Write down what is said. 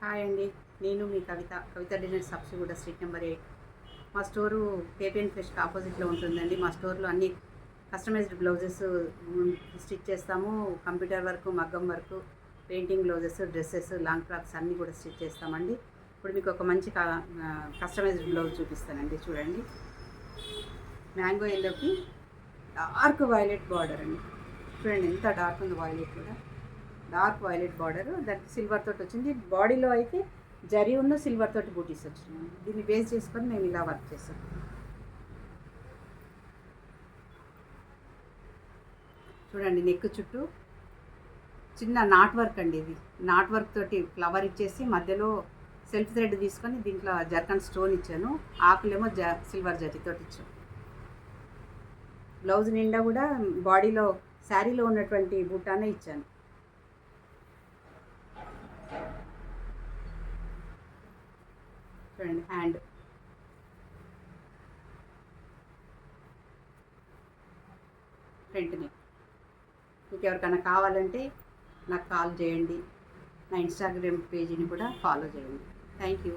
Hi అండి. నేను మీ కవిత design సబ్సిగూడ street number 8. మా స్టోరు కేపీఎన్ ఫ్రెష్‌కి ఆపోజిట్లో ఉంటుందండి. మా స్టోర్లో అన్ని కస్టమైజ్డ్ బ్లౌజెస్ స్టిచ్ చేస్తాము. కంప్యూటర్ వర్క్, మగ్గం work, painting blouses, dresses, long frocks అన్నీ కూడా స్టిచ్ చేస్తామండి. ఇప్పుడు మీకు ఒక మంచి కస్టమైజ్డ్ బ్లౌజ్ చూపిస్తానండి. చూడండి, మ్యాంగో ఎల్లోకి డార్క్ వైలెట్ బార్డర్ అండి. చూడండి ఎంత డార్క్ ఉంది, వైలెట్ కూడా డార్క్ వైలెట్ బార్డర్, దానికి సిల్వర్ తోటి వచ్చింది. బాడీలో అయితే జరీ ఉన్న సిల్వర్ తోటి బూటీస్ వచ్చినాయి. దీన్ని బేస్ చేసుకొని మేము ఇలా వర్క్ చేస్తాం. చూడండి, నెక్ చుట్టూ చిన్న నాట్ వర్క్ అండి. ఇది నాట్ వర్క్ తోటి ఫ్లవర్ ఇచ్చేసి మధ్యలో సెల్ఫ్ థ్రెడ్ తీసుకొని దీంట్లో జర్కన్ స్టోన్ ఇచ్చాను. ఆకులేమో సిల్వర్ జరీతోటి ఇచ్చాను. బ్లౌజ్ నిండా కూడా బాడీలో శారీలో ఉన్నటువంటి బూటానే ఇచ్చాను. చూడండి, హ్యాండ్, ఫ్రంట్ నెక్. మీకు ఎవరికైనా కావాలంటే నాకు కాల్ చేయండి. నా ఇన్స్టాగ్రామ్ పేజీని కూడా ఫాలో చేయండి. Thank you.